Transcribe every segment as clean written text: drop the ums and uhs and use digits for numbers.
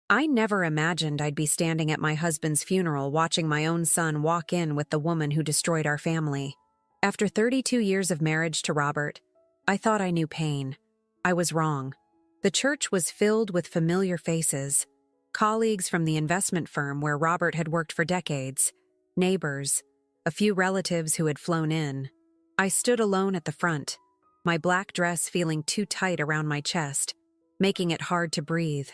I never imagined I'd be standing at my husband's funeral watching my own son walk in with the woman who destroyed our family. After 32 years of marriage to Robert, I thought I knew pain. I was wrong. The church was filled with familiar faces, colleagues from the investment firm where Robert had worked for decades, neighbors, a few relatives who had flown in. I stood alone at the front, my black dress feeling too tight around my chest, making it hard to breathe.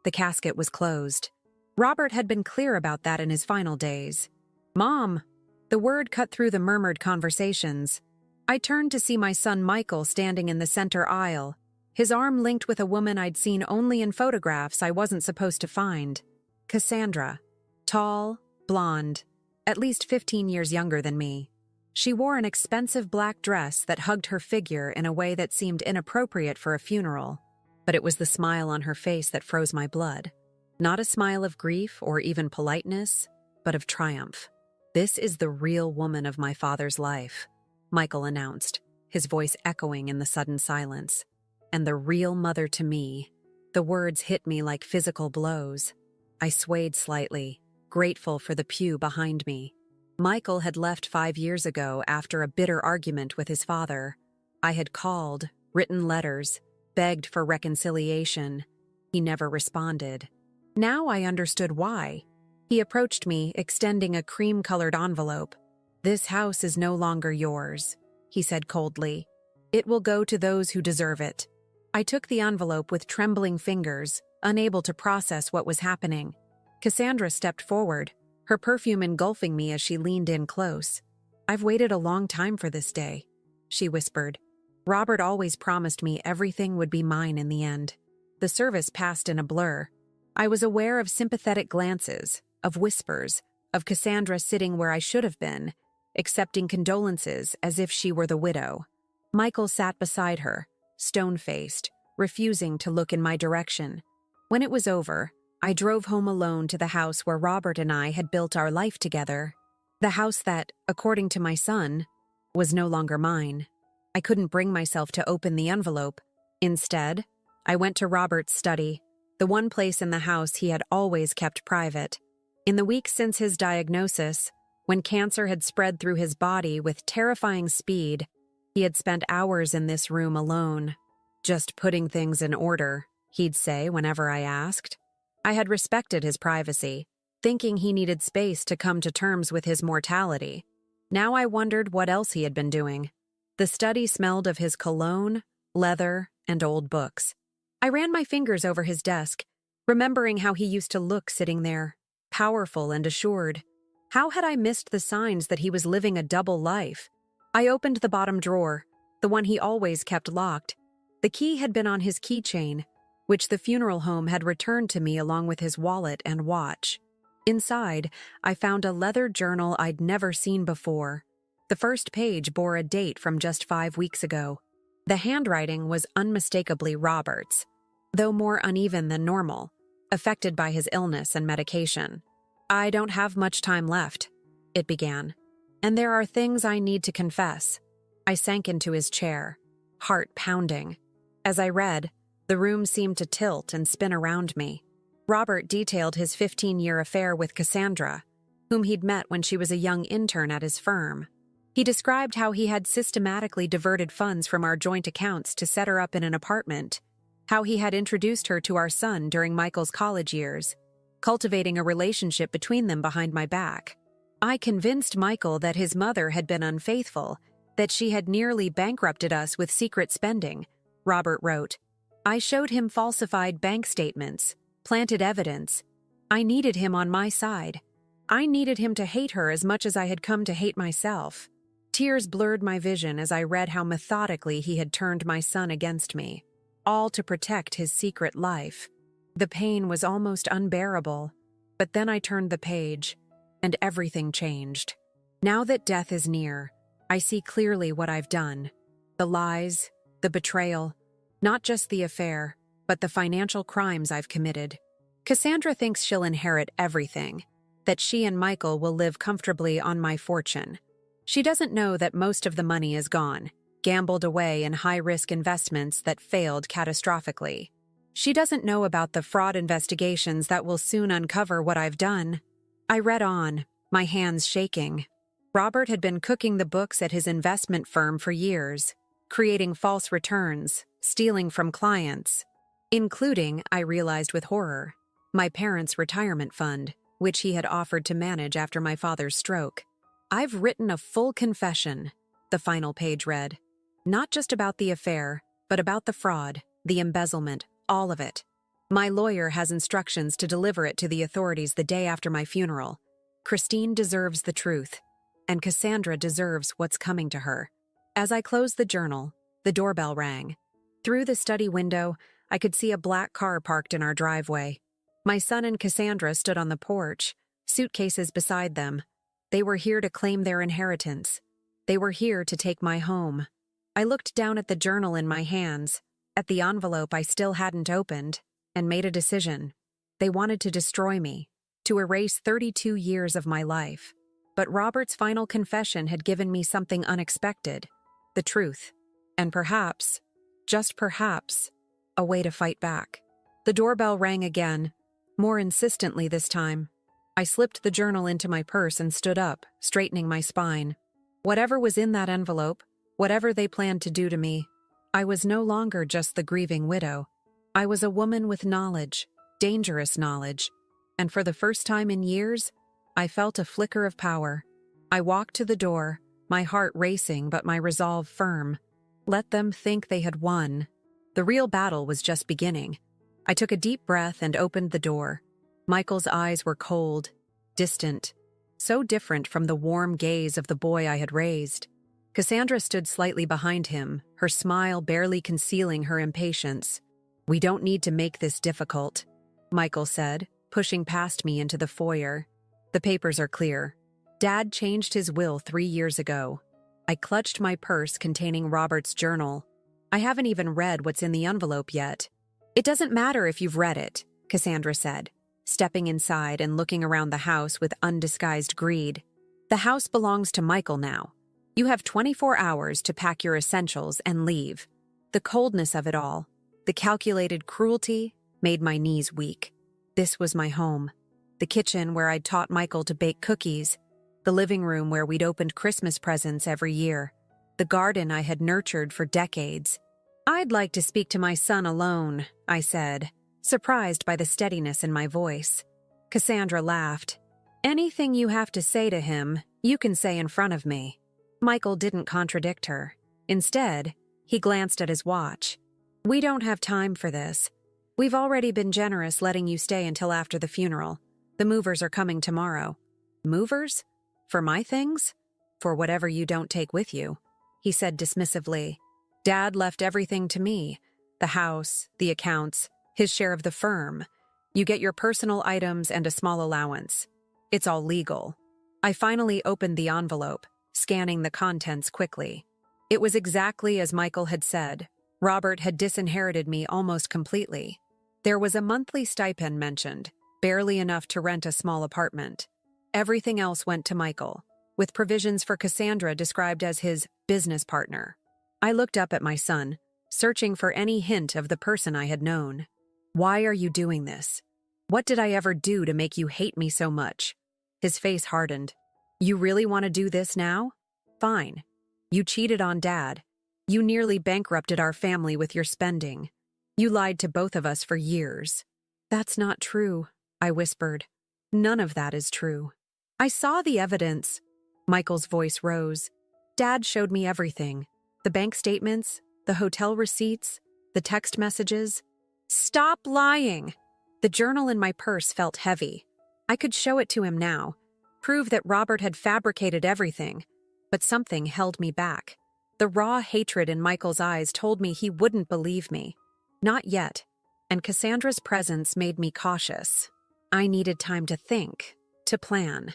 The casket was closed. Robert had been clear about that in his final days. "Mom!" The word cut through the murmured conversations. I turned to see my son Michael standing in the center aisle, his arm linked with a woman I'd seen only in photographs I wasn't supposed to find. Cassandra. Tall, blonde, at least 15 years younger than me. She wore an expensive black dress that hugged her figure in a way that seemed inappropriate for a funeral. But it was the smile on her face that froze my blood. Not a smile of grief or even politeness, but of triumph. "This is the real woman of my father's life," Michael announced, his voice echoing in the sudden silence. "And the real mother to me." The words hit me like physical blows. I swayed slightly, grateful for the pew behind me. Michael had left 5 years ago after a bitter argument with his father. I had called, written letters, begged for reconciliation. He never responded. Now I understood why. He approached me, extending a cream-colored envelope. "This house is no longer yours," he said coldly. "It will go to those who deserve it." I took the envelope with trembling fingers, unable to process what was happening. Cassandra stepped forward, her perfume engulfing me as she leaned in close. "I've waited a long time for this day," she whispered. "Robert always promised me everything would be mine in the end." The service passed in a blur. I was aware of sympathetic glances, of whispers, of Cassandra sitting where I should have been, accepting condolences as if she were the widow. Michael sat beside her, stone-faced, refusing to look in my direction. When it was over, I drove home alone to the house where Robert and I had built our life together. The house that, according to my son, was no longer mine. I couldn't bring myself to open the envelope. Instead, I went to Robert's study, the one place in the house he had always kept private. In the weeks since his diagnosis, when cancer had spread through his body with terrifying speed, he had spent hours in this room alone. "Just putting things in order," he'd say whenever I asked. I had respected his privacy, thinking he needed space to come to terms with his mortality. Now I wondered what else he had been doing. The study smelled of his cologne, leather, and old books. I ran my fingers over his desk, remembering how he used to look sitting there, powerful and assured. How had I missed the signs that he was living a double life? I opened the bottom drawer, the one he always kept locked. The key had been on his keychain, which the funeral home had returned to me along with his wallet and watch. Inside, I found a leather journal I'd never seen before. The first page bore a date from just 5 weeks ago. The handwriting was unmistakably Robert's, though more uneven than normal, affected by his illness and medication. "I don't have much time left," it began, "and there are things I need to confess." I sank into his chair, heart pounding. As I read, the room seemed to tilt and spin around me. Robert detailed his 15-year affair with Cassandra, whom he'd met when she was a young intern at his firm. He described how he had systematically diverted funds from our joint accounts to set her up in an apartment, how he had introduced her to our son during Michael's college years, cultivating a relationship between them behind my back. I convinced Michael that his mother had been unfaithful, that she had nearly bankrupted us with secret spending, Robert wrote. I showed him falsified bank statements, planted evidence. I needed him on my side. I needed him to hate her as much as I had come to hate myself. Tears blurred my vision as I read how methodically he had turned my son against me, all to protect his secret life. The pain was almost unbearable, but then I turned the page, and everything changed. Now that death is near, I see clearly what I've done. The lies, the betrayal, not just the affair, but the financial crimes I've committed. Cassandra thinks she'll inherit everything, that she and Michael will live comfortably on my fortune. She doesn't know that most of the money is gone, gambled away in high-risk investments that failed catastrophically. She doesn't know about the fraud investigations that will soon uncover what I've done. I read on, my hands shaking. Robert had been cooking the books at his investment firm for years, creating false returns, stealing from clients, including, I realized with horror, my parents' retirement fund, which he had offered to manage after my father's stroke. I've written a full confession, the final page read. Not just about the affair, but about the fraud, the embezzlement, all of it. My lawyer has instructions to deliver it to the authorities the day after my funeral. Christine deserves the truth, and Cassandra deserves what's coming to her. As I closed the journal, the doorbell rang. Through the study window, I could see a black car parked in our driveway. My son and Cassandra stood on the porch, suitcases beside them. They were here to claim their inheritance. They were here to take my home. I looked down at the journal in my hands, at the envelope I still hadn't opened, and made a decision. They wanted to destroy me, to erase 32 years of my life. But Robert's final confession had given me something unexpected, the truth, and perhaps, just perhaps, a way to fight back. The doorbell rang again, more insistently this time. I slipped the journal into my purse and stood up, straightening my spine. Whatever was in that envelope, whatever they planned to do to me, I was no longer just the grieving widow. I was a woman with knowledge, dangerous knowledge, and for the first time in years, I felt a flicker of power. I walked to the door, my heart racing but my resolve firm. Let them think they had won. The real battle was just beginning. I took a deep breath and opened the door. Michael's eyes were cold, distant, so different from the warm gaze of the boy I had raised. Cassandra stood slightly behind him, her smile barely concealing her impatience. "We don't need to make this difficult," Michael said, pushing past me into the foyer. "The papers are clear. Dad changed his will 3 years ago." I clutched my purse containing Robert's journal. "I haven't even read what's in the envelope yet." "It doesn't matter if you've read it," Cassandra said, stepping inside and looking around the house with undisguised greed. "The house belongs to Michael now. You have 24 hours to pack your essentials and leave." The coldness of it all, the calculated cruelty, made my knees weak. This was my home. The kitchen where I'd taught Michael to bake cookies. The living room where we'd opened Christmas presents every year. The garden I had nurtured for decades. "I'd like to speak to my son alone," I said, surprised by the steadiness in my voice. Cassandra laughed. "Anything you have to say to him, you can say in front of me." Michael didn't contradict her. Instead, he glanced at his watch. "We don't have time for this. We've already been generous letting you stay until after the funeral. The movers are coming tomorrow." "Movers? For my things? For whatever you don't take with you," he said dismissively. "Dad left everything to me. The house, the accounts, his share of the firm. You get your personal items and a small allowance. It's all legal." I finally opened the envelope, scanning the contents quickly. It was exactly as Michael had said. Robert had disinherited me almost completely. There was a monthly stipend mentioned, barely enough to rent a small apartment. Everything else went to Michael, with provisions for Cassandra described as his business partner. I looked up at my son, searching for any hint of the person I had known. "Why are you doing this? What did I ever do to make you hate me so much?" His face hardened. "You really want to do this now? Fine. You cheated on Dad. You nearly bankrupted our family with your spending. You lied to both of us for years." "That's not true," I whispered. "None of that is true." "I saw the evidence." Michael's voice rose. "Dad showed me everything. The bank statements, the hotel receipts, the text messages." "Stop lying!" The journal in my purse felt heavy. I could show it to him now, prove that Robert had fabricated everything, but something held me back. The raw hatred in Michael's eyes told me he wouldn't believe me. Not yet, and Cassandra's presence made me cautious. I needed time to think, to plan.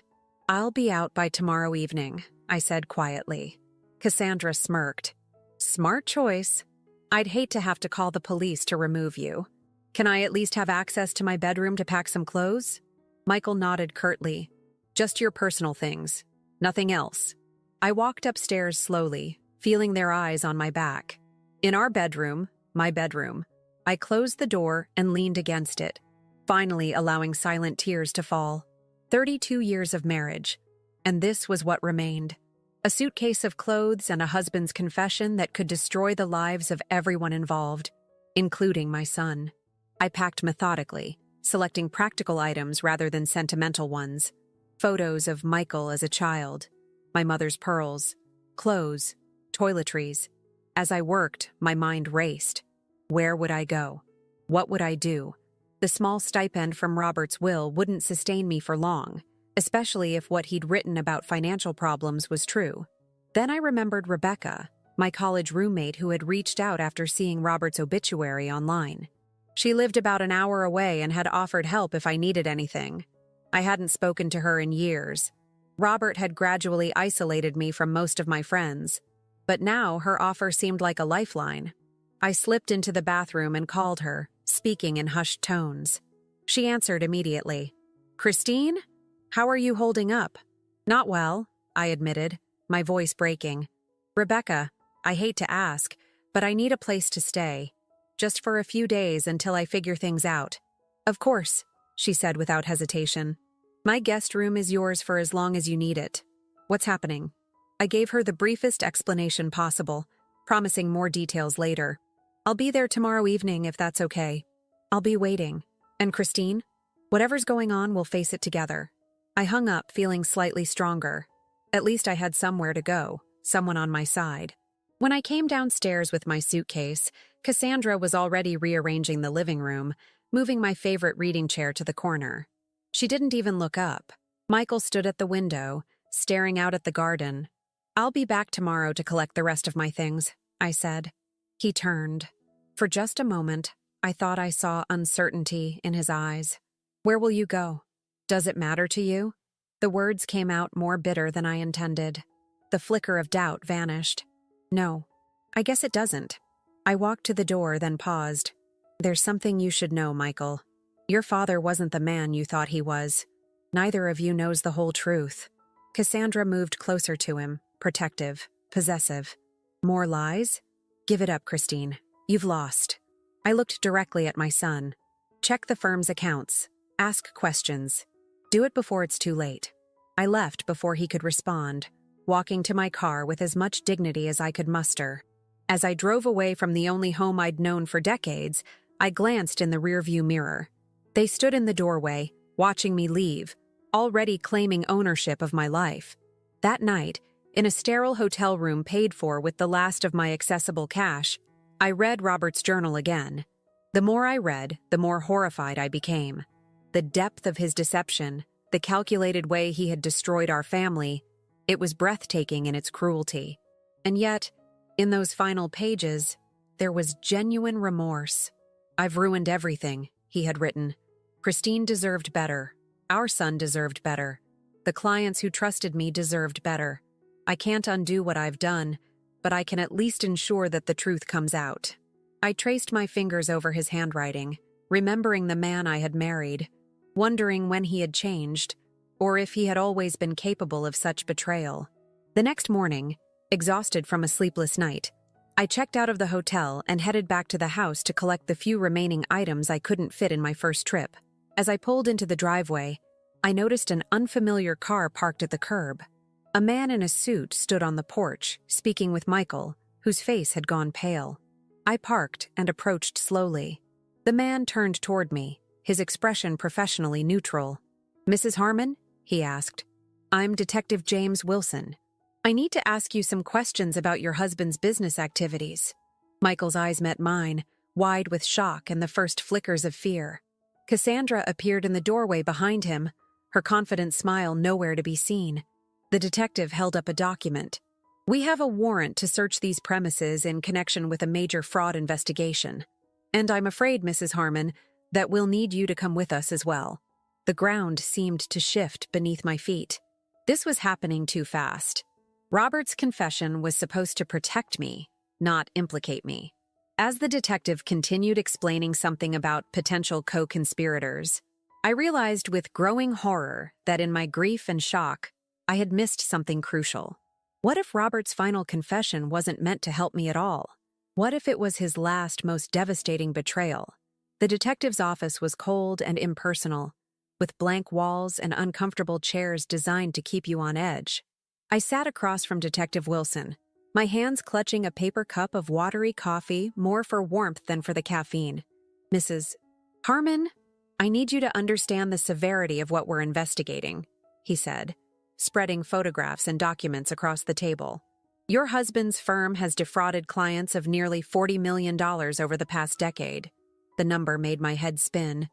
"I'll be out by tomorrow evening," I said quietly. Cassandra smirked. "Smart choice. I'd hate to have to call the police to remove you. Can I at least have access to my bedroom to pack some clothes?" Michael nodded curtly. "Just your personal things. Nothing else." I walked upstairs slowly, feeling their eyes on my back. In our bedroom, my bedroom, I closed the door and leaned against it, finally allowing silent tears to fall. 32 years of marriage, and this was what remained. A suitcase of clothes and a husband's confession that could destroy the lives of everyone involved, including my son. I packed methodically, selecting practical items rather than sentimental ones. Photos of Michael as a child, my mother's pearls, clothes, toiletries. As I worked, my mind raced. Where would I go? What would I do? The small stipend from Robert's will wouldn't sustain me for long, especially if what he'd written about financial problems was true. Then I remembered Rebecca, my college roommate who had reached out after seeing Robert's obituary online. She lived about an hour away and had offered help if I needed anything. I hadn't spoken to her in years. Robert had gradually isolated me from most of my friends, but now her offer seemed like a lifeline. I slipped into the bathroom and called her, speaking in hushed tones. She answered immediately. "Christine? How are you holding up?" "Not well," I admitted, my voice breaking. "Rebecca, I hate to ask, but I need a place to stay. Just for a few days until I figure things out." "Of course," she said without hesitation. "My guest room is yours for as long as you need it. What's happening?" I gave her the briefest explanation possible, promising more details later. "I'll be there tomorrow evening if that's okay." "I'll be waiting. And Christine? Whatever's going on, we'll face it together." I hung up, feeling slightly stronger. At least I had somewhere to go, someone on my side. When I came downstairs with my suitcase, Cassandra was already rearranging the living room, moving my favorite reading chair to the corner. She didn't even look up. Michael stood at the window, staring out at the garden. "I'll be back tomorrow to collect the rest of my things," I said. He turned. For just a moment, I thought I saw uncertainty in his eyes. "Where will you go? Does it matter to you?" The words came out more bitter than I intended. The flicker of doubt vanished. "No, I guess it doesn't." I walked to the door, then paused. "There's something you should know, Michael. Your father wasn't the man you thought he was. Neither of you knows the whole truth." Cassandra moved closer to him, protective, possessive. "More lies? Give it up, Christine. You've lost." I looked directly at my son. "Check the firm's accounts. Ask questions. Do it before it's too late." I left before he could respond, walking to my car with as much dignity as I could muster. As I drove away from the only home I'd known for decades, I glanced in the rearview mirror. They stood in the doorway, watching me leave, already claiming ownership of my life. That night, in a sterile hotel room paid for with the last of my accessible cash, I read Robert's journal again. The more I read, the more horrified I became. The depth of his deception, the calculated way he had destroyed our family, it was breathtaking in its cruelty. And yet, in those final pages, there was genuine remorse. "I've ruined everything," he had written. "Christine deserved better. Our son deserved better. The clients who trusted me deserved better. I can't undo what I've done, but I can at least ensure that the truth comes out." I traced my fingers over his handwriting, remembering the man I had married, wondering when he had changed, or if he had always been capable of such betrayal. The next morning, exhausted from a sleepless night, I checked out of the hotel and headed back to the house to collect the few remaining items I couldn't fit in my first trip. As I pulled into the driveway, I noticed an unfamiliar car parked at the curb. A man in a suit stood on the porch, speaking with Michael, whose face had gone pale. I parked and approached slowly. The man turned toward me, his expression professionally neutral. "Mrs. Harmon?" he asked. "I'm Detective James Wilson. I need to ask you some questions about your husband's business activities." Michael's eyes met mine, wide with shock and the first flickers of fear. Cassandra appeared in the doorway behind him, her confident smile nowhere to be seen. The detective held up a document. "We have a warrant to search these premises in connection with a major fraud investigation. And I'm afraid, Mrs. Harmon, that we'll need you to come with us as well." The ground seemed to shift beneath my feet. This was happening too fast. Robert's confession was supposed to protect me, not implicate me. As the detective continued explaining something about potential co-conspirators, I realized with growing horror that in my grief and shock, I had missed something crucial. What if Robert's final confession wasn't meant to help me at all? What if it was his last, most devastating betrayal? The detective's office was cold and impersonal, with blank walls and uncomfortable chairs designed to keep you on edge. I sat across from Detective Wilson, my hands clutching a paper cup of watery coffee, more for warmth than for the caffeine. "Mrs. Harmon, I need you to understand the severity of what we're investigating," he said, spreading photographs and documents across the table. "Your husband's firm has defrauded clients of nearly $40 million over the past decade." The number made my head spin.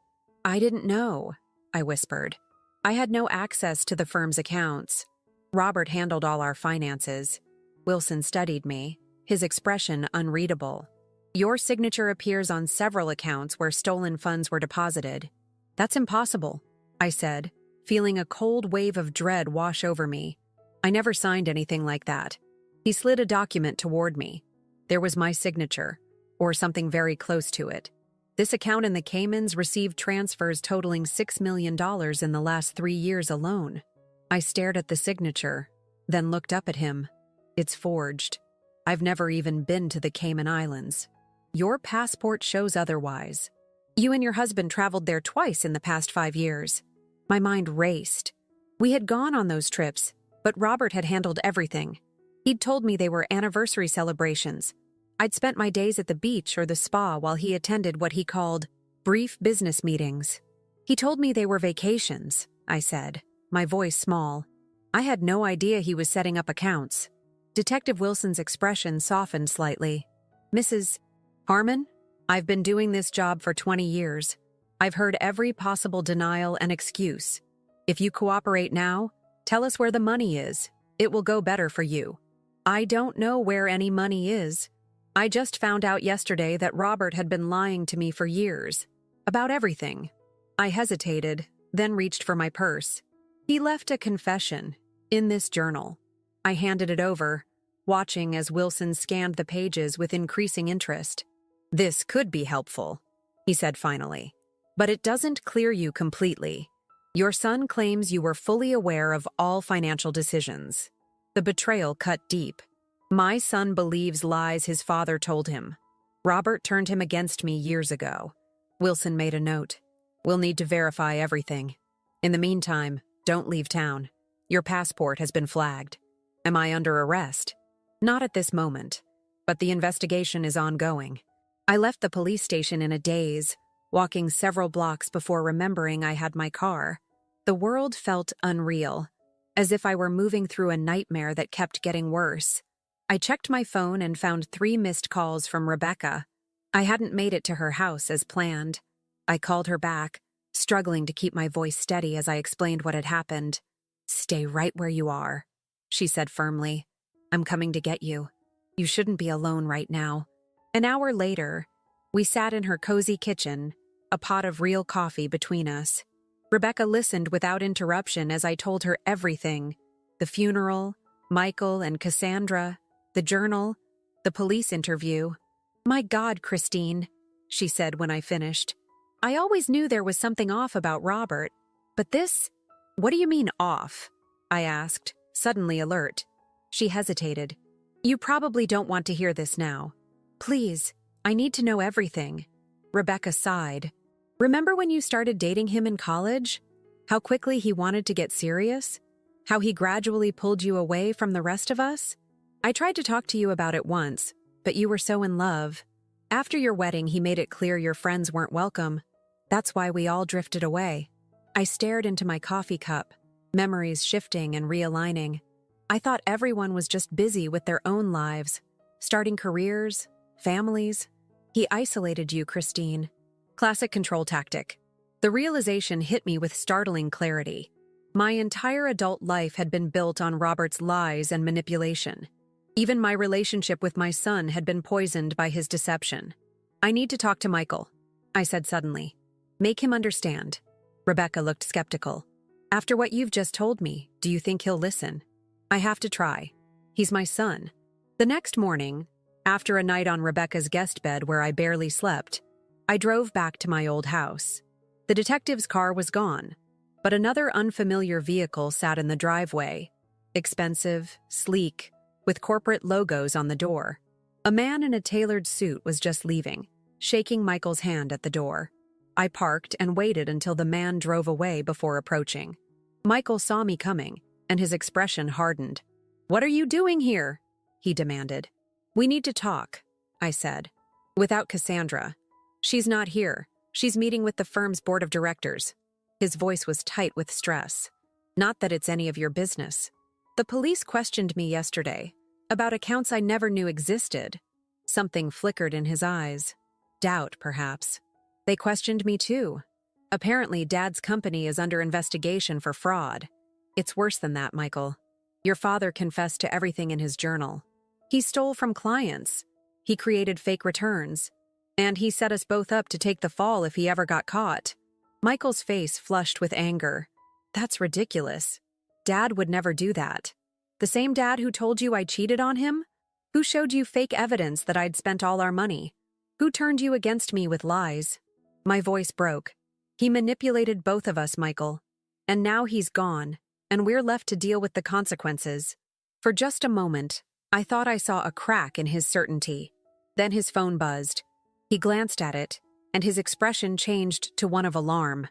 "I didn't know," I whispered. "I had no access to the firm's accounts. Robert handled all our finances." Wilson studied me, his expression unreadable. "Your signature appears on several accounts where stolen funds were deposited." "That's impossible," I said, feeling a cold wave of dread wash over me. "I never signed anything like that." He slid a document toward me. There was my signature, or something very close to it. "This account in the Caymans received transfers totaling $6 million in the last 3 years alone." I stared at the signature, then looked up at him. "It's forged. I've never even been to the Cayman Islands. Your passport shows otherwise. You and your husband traveled there twice in the past 5 years." My mind raced. We had gone on those trips, but Robert had handled everything. He'd told me they were anniversary celebrations. I'd spent my days at the beach or the spa while he attended what he called brief business meetings. "He told me they were vacations," I said, my voice small. I had no idea he was setting up accounts. Detective Wilson's expression softened slightly. "Mrs. Harmon, I've been doing this job for 20 years. I've heard every possible denial and excuse. If you cooperate now, tell us where the money is. It will go better for you." "I don't know where any money is. I just found out yesterday that Robert had been lying to me for years. About everything." I hesitated, then reached for my purse. "He left a confession in this journal." I handed it over, watching as Wilson scanned the pages with increasing interest. "This could be helpful," he said finally. "But it doesn't clear you completely. Your son claims you were fully aware of all financial decisions." The betrayal cut deep. My son believes lies his father told him. Robert turned him against me years ago. Wilson made a note. "We'll need to verify everything. In the meantime, don't leave town. Your passport has been flagged." "Am I under arrest?" "Not at this moment, but the investigation is ongoing." I left the police station in a daze, walking several blocks before remembering I had my car. The world felt unreal, as if I were moving through a nightmare that kept getting worse. I checked my phone and found 3 missed calls from Rebecca. I hadn't made it to her house as planned. I called her back, struggling to keep my voice steady as I explained what had happened. "Stay right where you are," she said firmly. "I'm coming to get you. You shouldn't be alone right now." An hour later, we sat in her cozy kitchen, a pot of real coffee between us. Rebecca listened without interruption as I told her everything: the funeral, Michael and Cassandra, the journal, the police interview. "My God, Christine," she said when I finished. "I always knew there was something off about Robert, but this—" "What do you mean off?" I asked, suddenly alert. She hesitated. "You probably don't want to hear this now. Please, I need to know everything." Rebecca sighed. "Remember when you started dating him in college? How quickly he wanted to get serious? How he gradually pulled you away from the rest of us? I tried to talk to you about it once, but you were so in love. After your wedding, he made it clear your friends weren't welcome. That's why we all drifted away." I stared into my coffee cup, memories shifting and realigning. I thought everyone was just busy with their own lives, starting careers, families. "He isolated you, Christine." Classic control tactic. The realization hit me with startling clarity. My entire adult life had been built on Robert's lies and manipulation. Even my relationship with my son had been poisoned by his deception. "I need to talk to Michael," I said suddenly. "Make him understand." Rebecca looked skeptical. "After what you've just told me, do you think he'll listen?" "I have to try. He's my son." The next morning, after a night on Rebecca's guest bed where I barely slept, I drove back to my old house. The detective's car was gone, but another unfamiliar vehicle sat in the driveway. Expensive, sleek, with corporate logos on the door. A man in a tailored suit was just leaving, shaking Michael's hand at the door. I parked and waited until the man drove away before approaching. Michael saw me coming, and his expression hardened. "What are you doing here?" he demanded. "We need to talk," I said. "Without Cassandra. She's not here. She's meeting with the firm's board of directors." His voice was tight with stress. "Not that it's any of your business. The police questioned me yesterday about accounts I never knew existed." Something flickered in his eyes. Doubt, perhaps. "They questioned me too. Apparently, Dad's company is under investigation for fraud. It's worse than that, Michael. Your father confessed to everything in his journal. He stole from clients. He created fake returns. And he set us both up to take the fall if he ever got caught." Michael's face flushed with anger. "That's ridiculous. Dad would never do that. The same dad who told you I cheated on him? Who showed you fake evidence that I'd spent all our money? Who turned you against me with lies?" My voice broke. "He manipulated both of us, Michael. And now he's gone, and we're left to deal with the consequences." For just a moment, I thought I saw a crack in his certainty. Then his phone buzzed. He glanced at it, and his expression changed to one of alarm.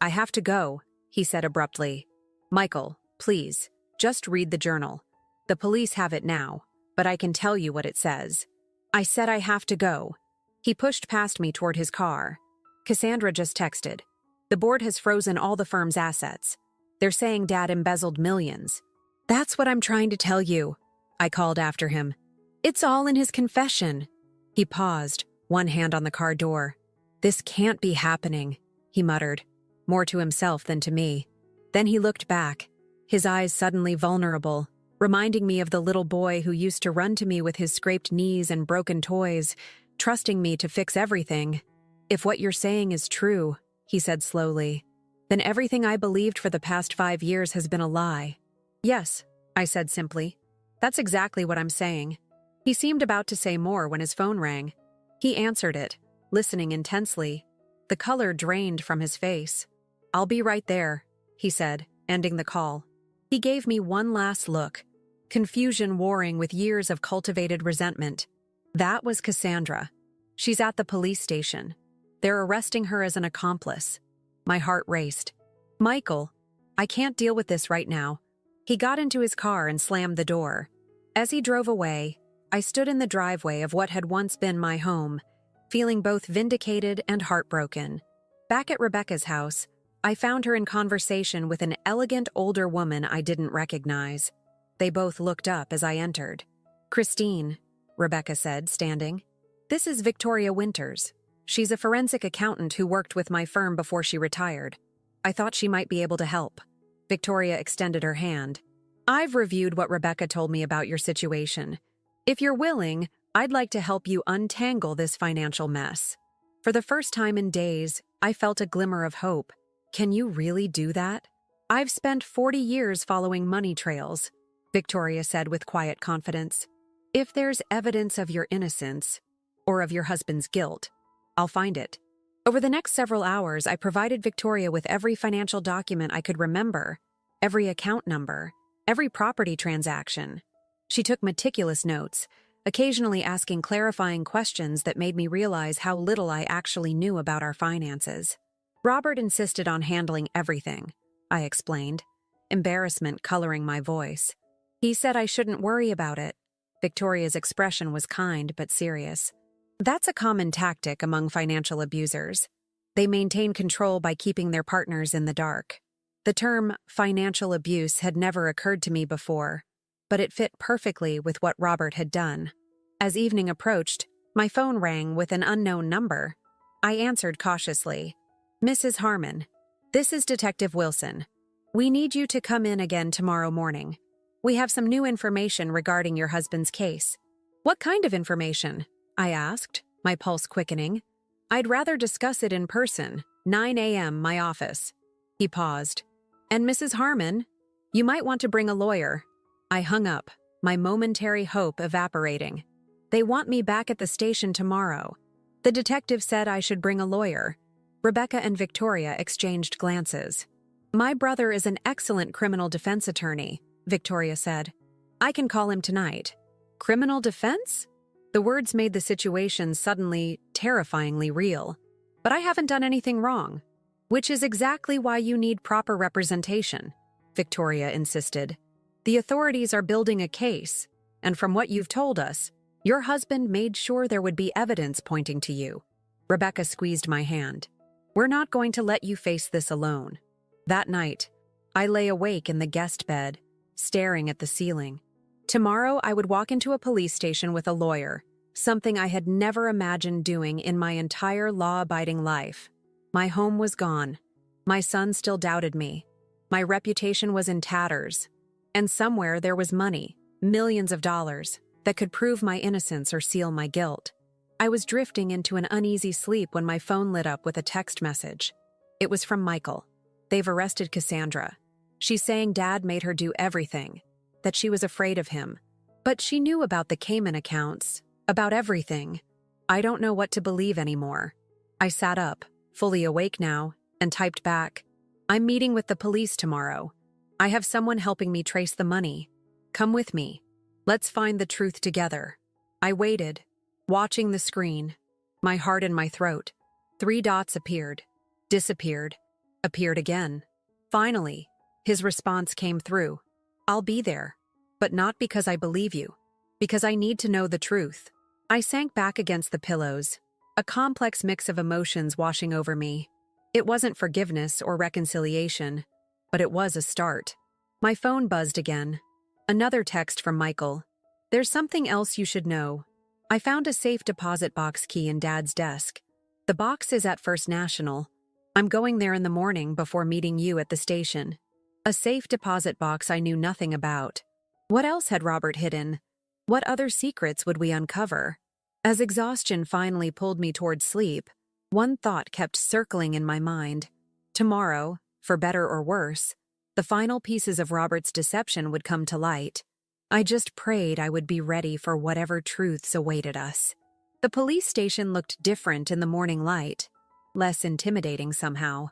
"I have to go," he said abruptly. "Michael, please, just read the journal. The police have it now, but I can tell you what it says." I said I have to go. He pushed past me toward his car. "Cassandra just texted. The board has frozen all the firm's assets. They're saying Dad embezzled millions." "That's what I'm trying to tell you," I called after him. "It's all in his confession." He paused, one hand on the car door. "This can't be happening," he muttered, more to himself than to me. Then he looked back, his eyes suddenly vulnerable, reminding me of the little boy who used to run to me with his scraped knees and broken toys, trusting me to fix everything. "If what you're saying is true," he said slowly, "then everything I believed for the past 5 years has been a lie." "Yes," I said simply. "That's exactly what I'm saying." He seemed about to say more when his phone rang. He answered it, listening intensely. The color drained from his face. "I'll be right there," he said, ending the call. He gave me one last look, confusion warring with years of cultivated resentment. That was Cassandra. She's at the police station. They're arresting her as an accomplice. My heart raced. "Michael, I can't deal with this right now." He got into his car and slammed the door. As he drove away, I stood in the driveway of what had once been my home, feeling both vindicated and heartbroken. Back at Rebecca's house, I found her in conversation with an elegant older woman I didn't recognize. They both looked up as I entered. "Christine," Rebecca said, standing. "This is Victoria Winters. She's a forensic accountant who worked with my firm before she retired. I thought she might be able to help." Victoria extended her hand. "I've reviewed what Rebecca told me about your situation. If you're willing, I'd like to help you untangle this financial mess." For the first time in days, I felt a glimmer of hope. "Can you really do that?" "I've spent 40 years following money trails," Victoria said with quiet confidence. "If there's evidence of your innocence, or of your husband's guilt, I'll find it." Over the next several hours, I provided Victoria with every financial document I could remember, every account number, every property transaction. She took meticulous notes, occasionally asking clarifying questions that made me realize how little I actually knew about our finances. "Robert insisted on handling everything," I explained, embarrassment coloring my voice. "He said I shouldn't worry about it." Victoria's expression was kind but serious. "That's a common tactic among financial abusers. They maintain control by keeping their partners in the dark." The term financial abuse had never occurred to me before, but it fit perfectly with what Robert had done. As evening approached, my phone rang with an unknown number. I answered cautiously. "Mrs. Harmon, this is Detective Wilson. We need you to come in again tomorrow morning. We have some new information regarding your husband's case." "What kind of information?" I asked, my pulse quickening. "I'd rather discuss it in person, 9 a.m., my office." He paused. "And Mrs. Harmon, you might want to bring a lawyer." I hung up, my momentary hope evaporating. "They want me back at the station tomorrow." The detective said I should bring a lawyer. Rebecca and Victoria exchanged glances. "My brother is an excellent criminal defense attorney," Victoria said. "I can call him tonight." "Criminal defense?" The words made the situation suddenly terrifyingly real. But I haven't done anything wrong. Which is exactly why you need proper representation, Victoria insisted. The authorities are building a case, and from what you've told us, your husband made sure there would be evidence pointing to you. Rebecca squeezed my hand. We're not going to let you face this alone. That night, I lay awake in the guest bed, staring at the ceiling. Tomorrow, I would walk into a police station with a lawyer, something I had never imagined doing in my entire law-abiding life. My home was gone. My son still doubted me. My reputation was in tatters. And somewhere there was money, millions of dollars, that could prove my innocence or seal my guilt. I was drifting into an uneasy sleep when my phone lit up with a text message. It was from Michael. They've arrested Cassandra. She's saying Dad made her do everything, that she was afraid of him. But she knew about the Cayman accounts, about everything. I don't know what to believe anymore. I sat up, fully awake now, and typed back, I'm meeting with the police tomorrow. I have someone helping me trace the money. Come with me. Let's find the truth together. I waited, watching the screen, my heart in my throat. 3 dots appeared, disappeared, appeared again. Finally, his response came through. I'll be there, but not because I believe you, because I need to know the truth. I sank back against the pillows, a complex mix of emotions washing over me. It wasn't forgiveness or reconciliation, but it was a start. My phone buzzed again. Another text from Michael. There's something else you should know. I found a safe deposit box key in Dad's desk. The box is at First National. I'm going there in the morning before meeting you at the station. A safe deposit box I knew nothing about. What else had Robert hidden? What other secrets would we uncover? As exhaustion finally pulled me toward sleep, one thought kept circling in my mind. Tomorrow, for better or worse, the final pieces of Robert's deception would come to light. I just prayed I would be ready for whatever truths awaited us. The police station looked different in the morning light, less intimidating somehow.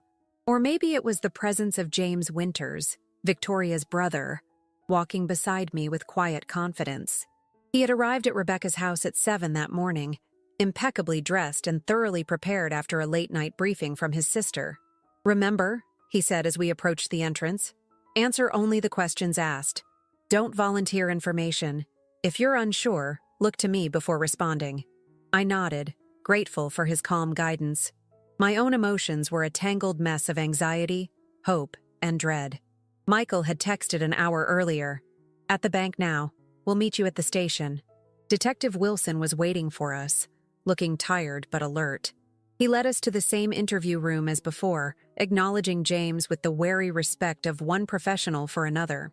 Or maybe it was the presence of James Winters, Victoria's brother, walking beside me with quiet confidence. He had arrived at Rebecca's house at 7 that morning, impeccably dressed and thoroughly prepared after a late-night briefing from his sister. Remember, he said as we approached the entrance, answer only the questions asked. Don't volunteer information. If you're unsure, look to me before responding. I nodded, grateful for his calm guidance. My own emotions were a tangled mess of anxiety, hope, and dread. Michael had texted an hour earlier. At the bank now. We'll meet you at the station. Detective Wilson was waiting for us, looking tired but alert. He led us to the same interview room as before, acknowledging James with the wary respect of one professional for another.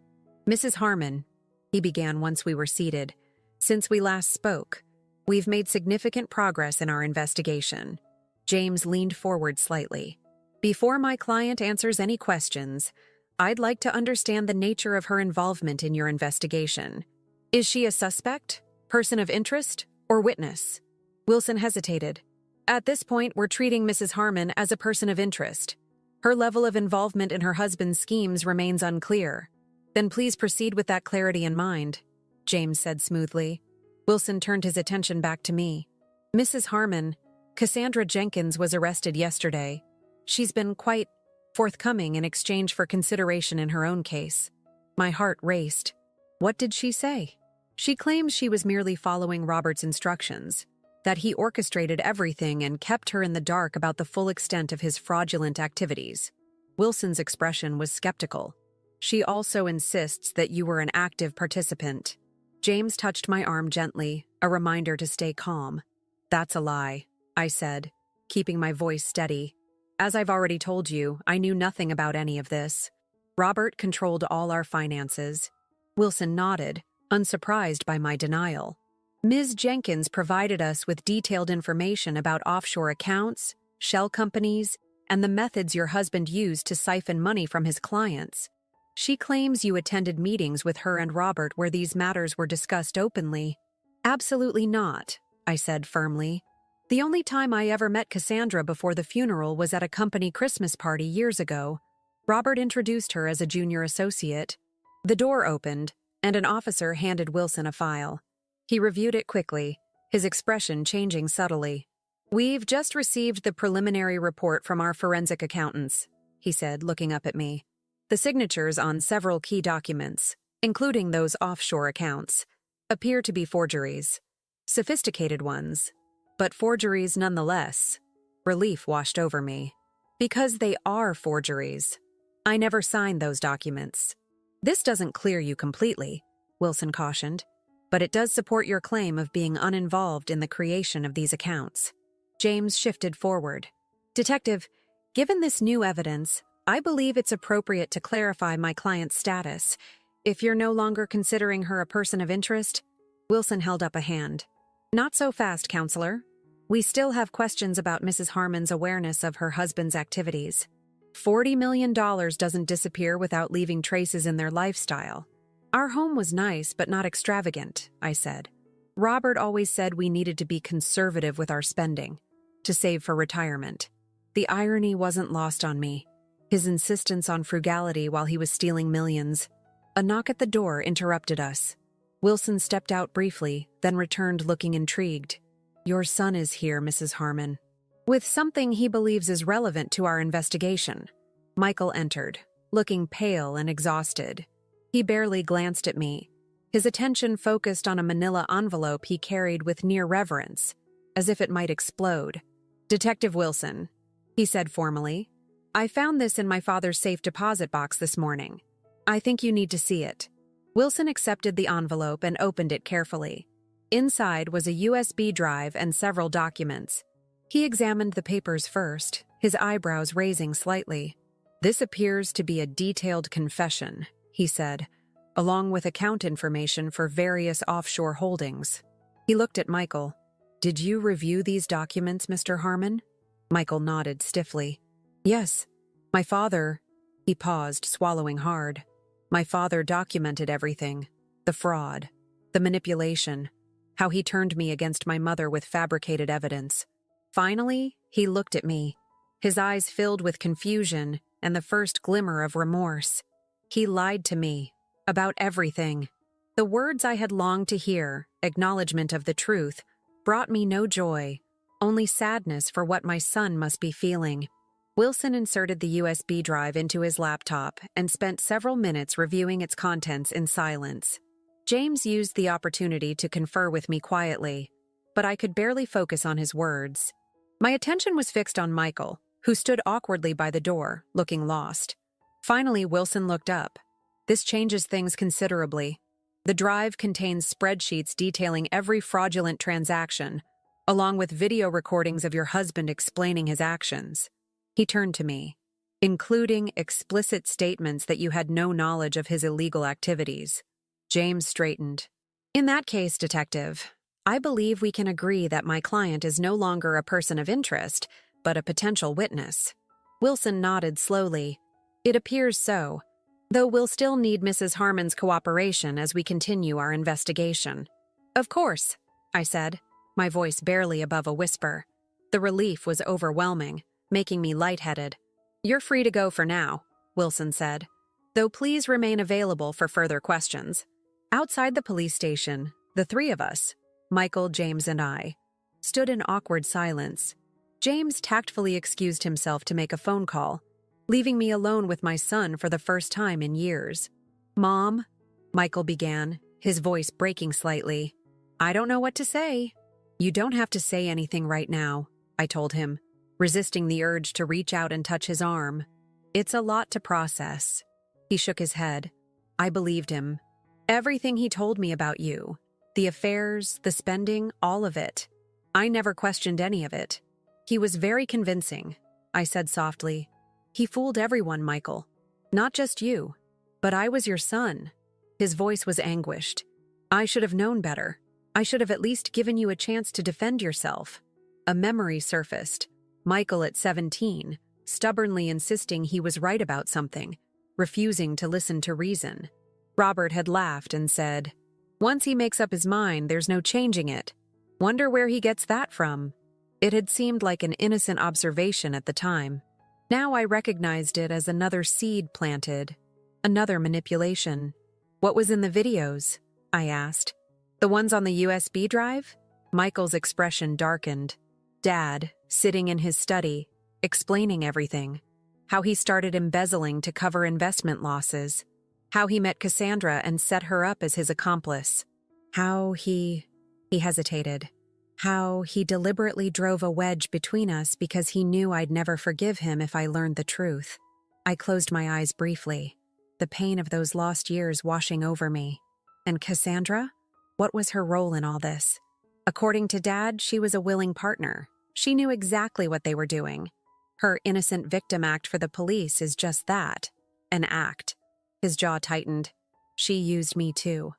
Mrs. Harmon, he began once we were seated, since we last spoke, we've made significant progress in our investigation. James leaned forward slightly. Before my client answers any questions, I'd like to understand the nature of her involvement in your investigation. Is she a suspect, person of interest, or witness? Wilson hesitated. At this point, we're treating Mrs. Harmon as a person of interest. Her level of involvement in her husband's schemes remains unclear. Then please proceed with that clarity in mind, James said smoothly. Wilson turned his attention back to me. Mrs. Harmon, Cassandra Jenkins was arrested yesterday. She's been quite forthcoming in exchange for consideration in her own case. My heart raced. What did she say? She claims she was merely following Robert's instructions, that he orchestrated everything and kept her in the dark about the full extent of his fraudulent activities. Wilson's expression was skeptical. She also insists that you were an active participant. James touched my arm gently, a reminder to stay calm. That's a lie, I said, keeping my voice steady. As I've already told you, I knew nothing about any of this. Robert controlled all our finances. Wilson nodded, unsurprised by my denial. Ms. Jenkins provided us with detailed information about offshore accounts, shell companies, and the methods your husband used to siphon money from his clients. She claims you attended meetings with her and Robert where these matters were discussed openly. Absolutely not, I said firmly. The only time I ever met Cassandra before the funeral was at a company Christmas party years ago. Robert introduced her as a junior associate. The door opened, and an officer handed Wilson a file. He reviewed it quickly, his expression changing subtly. "We've just received the preliminary report from our forensic accountants," he said, looking up at me. "The signatures on several key documents, including those offshore accounts, appear to be forgeries. Sophisticated ones, but forgeries nonetheless." Relief washed over me. "Because they are forgeries. I never signed those documents." "This doesn't clear you completely," Wilson cautioned, "but it does support your claim of being uninvolved in the creation of these accounts." James shifted forward. "Detective, given this new evidence, I believe it's appropriate to clarify my client's status. If you're no longer considering her a person of interest..." Wilson held up a hand. "Not so fast, counselor. We still have questions about Mrs. Harmon's awareness of her husband's activities. $40 million doesn't disappear without leaving traces in their lifestyle. Our home was nice but not extravagant," I said. "Robert always said we needed to be conservative with our spending, to save for retirement." The irony wasn't lost on me. His insistence on frugality while he was stealing millions. A knock at the door interrupted us. Wilson stepped out briefly, then returned looking intrigued. "Your son is here, Mrs. Harmon, with something he believes is relevant to our investigation." Michael entered, looking pale and exhausted. He barely glanced at me, his attention focused on a manila envelope he carried with near reverence, as if it might explode. "Detective Wilson," he said formally, "I found this in my father's safe deposit box this morning. I think you need to see it." Wilson accepted the envelope and opened it carefully. Inside was a USB drive and several documents. He examined the papers first, his eyebrows raising slightly. "This appears to be a detailed confession," he said, "along with account information for various offshore holdings." He looked at Michael. "Did you review these documents, Mr. Harmon?" Michael nodded stiffly. "Yes. My father..." He paused, swallowing hard. "My father documented everything. The fraud, the manipulation, how he turned me against my mother with fabricated evidence." Finally, he looked at me, his eyes filled with confusion and the first glimmer of remorse. "He lied to me about everything." The words I had longed to hear, acknowledgement of the truth, brought me no joy, only sadness for what my son must be feeling. Wilson inserted the USB drive into his laptop and spent several minutes reviewing its contents in silence. James used the opportunity to confer with me quietly, but I could barely focus on his words. My attention was fixed on Michael, who stood awkwardly by the door, looking lost. Finally, Wilson looked up. "This changes things considerably. The drive contains spreadsheets detailing every fraudulent transaction, along with video recordings of your husband explaining his actions." He turned to me. "Including explicit statements that you had no knowledge of his illegal activities." James straightened. "In that case, Detective, I believe we can agree that my client is no longer a person of interest, but a potential witness." Wilson nodded slowly. "It appears so, though we'll still need Mrs. Harmon's cooperation as we continue our investigation." "Of course," I said, my voice barely above a whisper. The relief was overwhelming, making me lightheaded. "You're free to go for now," Wilson said, "though please remain available for further questions." Outside the police station, the three of us, Michael, James, and I, stood in awkward silence. James tactfully excused himself to make a phone call, leaving me alone with my son for the first time in years. "Mom," Michael began, his voice breaking slightly. "I don't know what to say." "You don't have to say anything right now," I told him, resisting the urge to reach out and touch his arm. "It's a lot to process." He shook his head. I believed him. Everything he told me about you, the affairs, the spending, all of it. I never questioned any of it. "He was very convincing," I said softly. "He fooled everyone, Michael. Not just you. But I was your son." His voice was anguished. "I should have known better. I should have at least given you a chance to defend yourself." A memory surfaced. Michael at 17, stubbornly insisting he was right about something, refusing to listen to reason. Robert had laughed and said, "Once he makes up his mind, there's no changing it. Wonder where he gets that from." It had seemed like an innocent observation at the time. Now I recognized it as another seed planted, another manipulation. "What was in the videos?" I asked. "The ones on the USB drive?" Michael's expression darkened. Dad, sitting in his study, explaining everything. How he started embezzling to cover investment losses. How he met Cassandra and set her up as his accomplice. How he hesitated. How he deliberately drove a wedge between us because he knew I'd never forgive him if I learned the truth. I closed my eyes briefly, the pain of those lost years washing over me. And Cassandra? What was her role in all this? According to Dad, she was a willing partner. She knew exactly what they were doing. Her innocent victim act for the police is just that, an act. His jaw tightened. She used me too.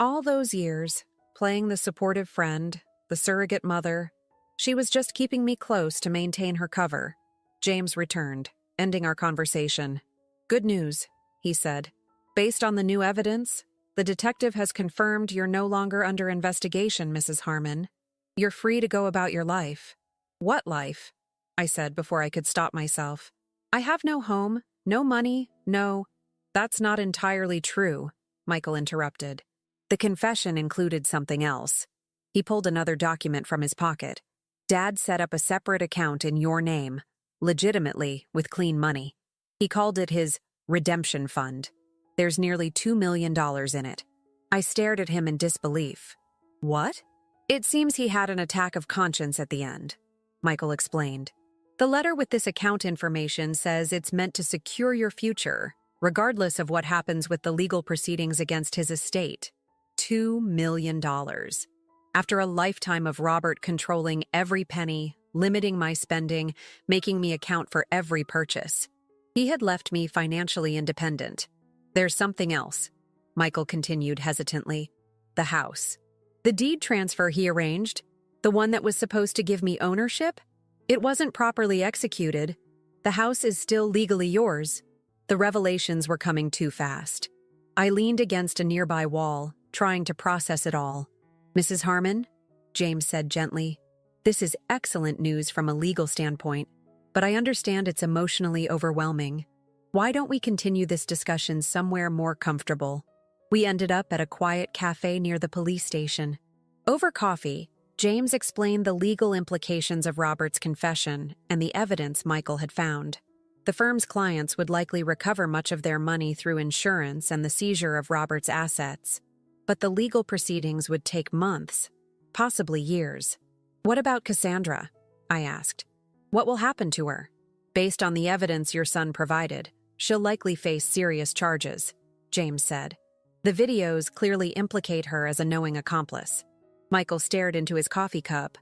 All those years, playing the supportive friend, the surrogate mother, she was just keeping me close to maintain her cover. James returned, ending our conversation. "Good news," he said. "Based on the new evidence, the detective has confirmed you're no longer under investigation, Mrs. Harmon. You're free to go about your life." "What life?" I said before I could stop myself. "I have no home, no money, no—" "That's not entirely true," Michael interrupted. The confession included something else. He pulled another document from his pocket. Dad set up a separate account in your name, legitimately, with clean money. He called it his redemption fund. There's nearly $2 million in it. I stared at him in disbelief. "What?" "It seems he had an attack of conscience at the end," Michael explained. "The letter with this account information says it's meant to secure your future, regardless of what happens with the legal proceedings against his estate. $2 million. After a lifetime of Robert controlling every penny, limiting my spending, making me account for every purchase. He had left me financially independent. There's something else," Michael continued hesitantly. "The house. The deed transfer he arranged, the one that was supposed to give me ownership, it wasn't properly executed. The house is still legally yours." The revelations were coming too fast. I leaned against a nearby wall, trying to process it all. "Mrs. Harmon," James said gently, "this is excellent news from a legal standpoint, but I understand it's emotionally overwhelming. Why don't we continue this discussion somewhere more comfortable?" We ended up at a quiet cafe near the police station. Over coffee, James explained the legal implications of Robert's confession and the evidence Michael had found. The firm's clients would likely recover much of their money through insurance and the seizure of Robert's assets. But the legal proceedings would take months, possibly years. "What about Cassandra?" I asked. "What will happen to her?" "Based on the evidence your son provided, she'll likely face serious charges," James said. "The videos clearly implicate her as a knowing accomplice." Michael stared into his coffee cup.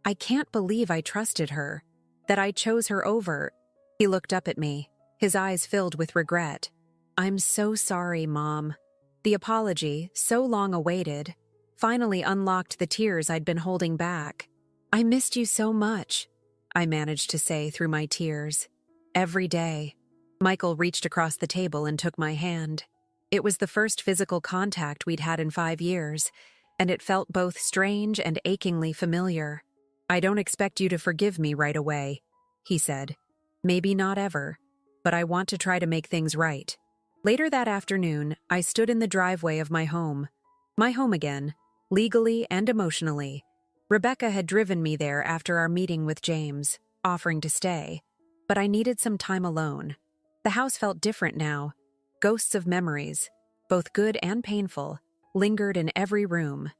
"I can't believe I trusted her, that I chose her over." He looked up at me, his eyes filled with regret. "I'm so sorry, Mom." The apology, so long awaited, finally unlocked the tears I'd been holding back. "I missed you so much," I managed to say through my tears. "Every day." Michael reached across the table and took my hand. It was the first physical contact we'd had in 5 years, and it felt both strange and achingly familiar. "I don't expect you to forgive me right away," he said. "Maybe not ever, but I want to try to make things right." Later that afternoon, I stood in the driveway of my home. My home again, legally and emotionally. Rebecca had driven me there after our meeting with James, offering to stay. But I needed some time alone. The house felt different now. Ghosts of memories, both good and painful, lingered in every room.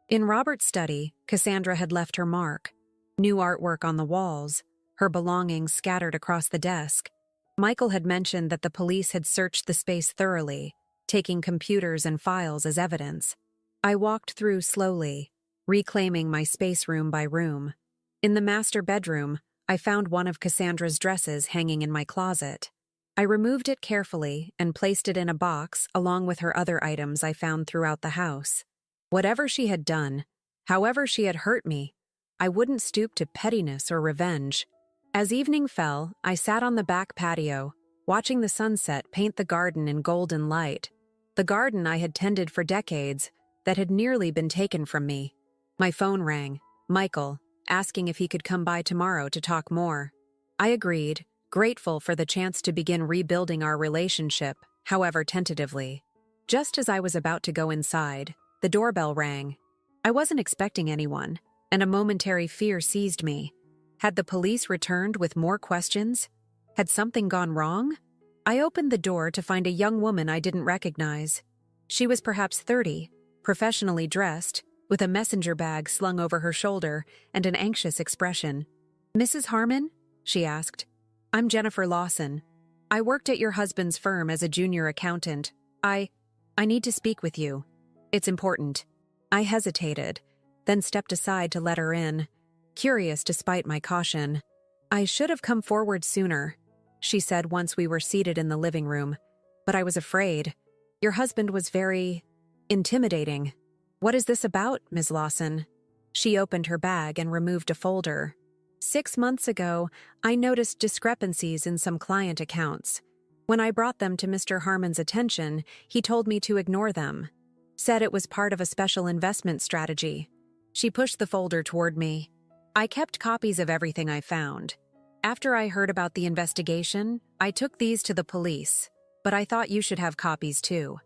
In Robert's study, Cassandra had left her mark. New artwork on the walls, her belongings scattered across the desk. Michael had mentioned that the police had searched the space thoroughly, taking computers and files as evidence. I walked through slowly, reclaiming my space room by room. In the master bedroom, I found one of Cassandra's dresses hanging in my closet. I removed it carefully and placed it in a box along with her other items I found throughout the house. Whatever she had done, however she had hurt me, I wouldn't stoop to pettiness or revenge. As evening fell, I sat on the back patio, watching the sunset paint the garden in golden light. The garden I had tended for decades, that had nearly been taken from me. My phone rang. Michael, asking if he could come by tomorrow to talk more. I agreed, grateful for the chance to begin rebuilding our relationship, however tentatively. Just as I was about to go inside, the doorbell rang. I wasn't expecting anyone, and a momentary fear seized me. Had the police returned with more questions? Had something gone wrong? I opened the door to find a young woman I didn't recognize. She was perhaps 30, professionally dressed, with a messenger bag slung over her shoulder and an anxious expression. "Mrs. Harmon?" she asked. "I'm Jennifer Lawson. I worked at your husband's firm as a junior accountant. I need to speak with you. It's important." I hesitated, then stepped aside to let her in, curious despite my caution. "I should have come forward sooner," she said once we were seated in the living room, "but I was afraid. Your husband was very intimidating." "What is this about, Ms. Lawson?" She opened her bag and removed a folder. 6 months ago, I noticed discrepancies in some client accounts. When I brought them to Mr. Harmon's attention, he told me to ignore them. Said it was part of a special investment strategy. She pushed the folder toward me. I kept copies of everything I found. After I heard about the investigation, I took these to the police, but I thought you should have copies too.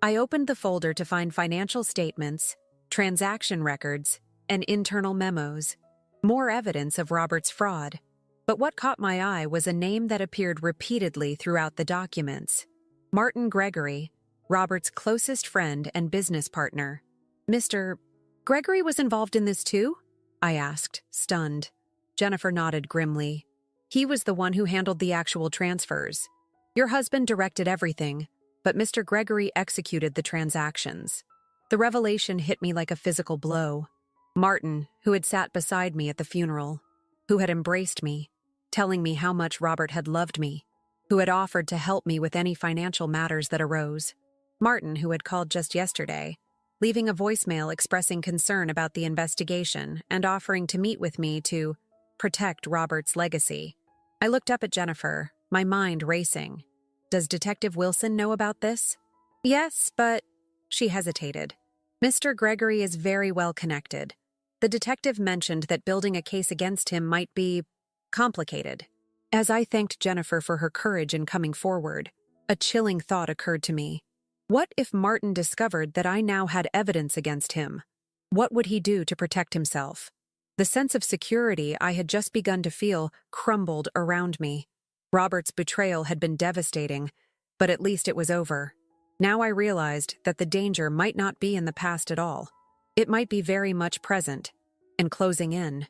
I opened the folder to find financial statements, transaction records, and internal memos. More evidence of Robert's fraud. But what caught my eye was a name that appeared repeatedly throughout the documents. Martin Gregory, Robert's closest friend and business partner. "Mr. Gregory was involved in this too?" I asked, stunned. Jennifer nodded grimly. "He was the one who handled the actual transfers. Your husband directed everything, but Mr. Gregory executed the transactions." The revelation hit me like a physical blow. Martin, who had sat beside me at the funeral, who had embraced me, telling me how much Robert had loved me, who had offered to help me with any financial matters that arose. Martin, who had called just yesterday, leaving a voicemail expressing concern about the investigation and offering to meet with me to protect Robert's legacy. I looked up at Jennifer, my mind racing. "Does Detective Wilson know about this?" "Yes, but—" She hesitated. "Mr. Gregory is very well connected. The detective mentioned that building a case against him might be complicated." As I thanked Jennifer for her courage in coming forward, a chilling thought occurred to me. What if Martin discovered that I now had evidence against him? What would he do to protect himself? The sense of security I had just begun to feel crumbled around me. Robert's betrayal had been devastating, but at least it was over. Now I realized that the danger might not be in the past at all. It might be very much present and closing in.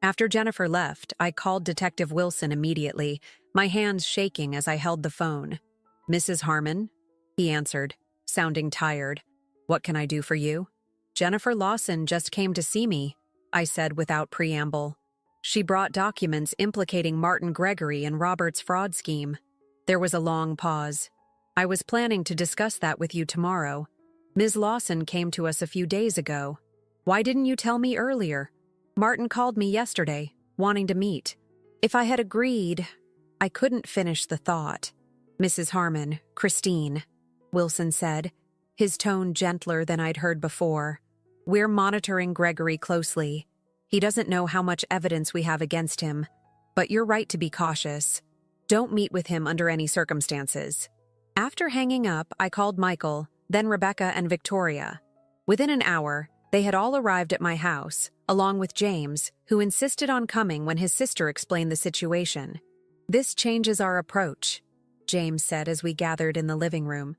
After Jennifer left, I called Detective Wilson immediately, my hands shaking as I held the phone. "Mrs. Harmon?" he answered, sounding tired. "What can I do for you?" "Jennifer Lawson just came to see me," I said without preamble. "She brought documents implicating Martin Gregory in Robert's fraud scheme." There was a long pause. "I was planning to discuss that with you tomorrow. Ms. Lawson came to us a few days ago. Why didn't you tell me earlier? Martin called me yesterday, wanting to meet. If I had agreed—" I couldn't finish the thought. "Mrs. Harmon, Christine," Wilson said, his tone gentler than I'd heard before. "We're monitoring Gregory closely. He doesn't know how much evidence we have against him, but you're right to be cautious. Don't meet with him under any circumstances." After hanging up, I called Michael, then Rebecca and Victoria. Within an hour, they had all arrived at my house, along with James, who insisted on coming when his sister explained the situation. "This changes our approach," James said as we gathered in the living room.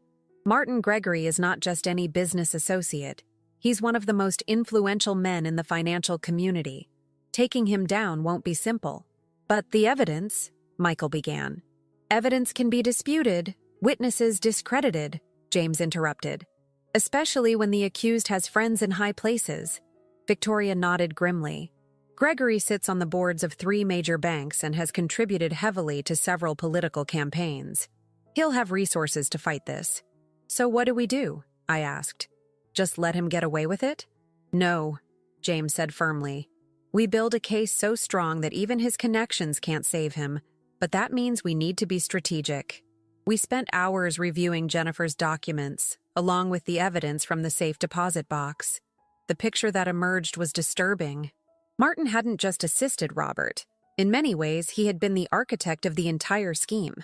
"Martin Gregory is not just any business associate. He's one of the most influential men in the financial community. Taking him down won't be simple." "But the evidence," Michael began. "Evidence can be disputed, witnesses discredited," James interrupted. "Especially when the accused has friends in high places." Victoria nodded grimly. "Gregory sits on the boards of 3 major banks and has contributed heavily to several political campaigns. He'll have resources to fight this." "So what do we do?" I asked. "Just let him get away with it?" "No," James said firmly. "We build a case so strong that even his connections can't save him, but that means we need to be strategic." We spent hours reviewing Jennifer's documents, along with the evidence from the safe deposit box. The picture that emerged was disturbing. Martin hadn't just assisted Robert. In many ways, he had been the architect of the entire scheme.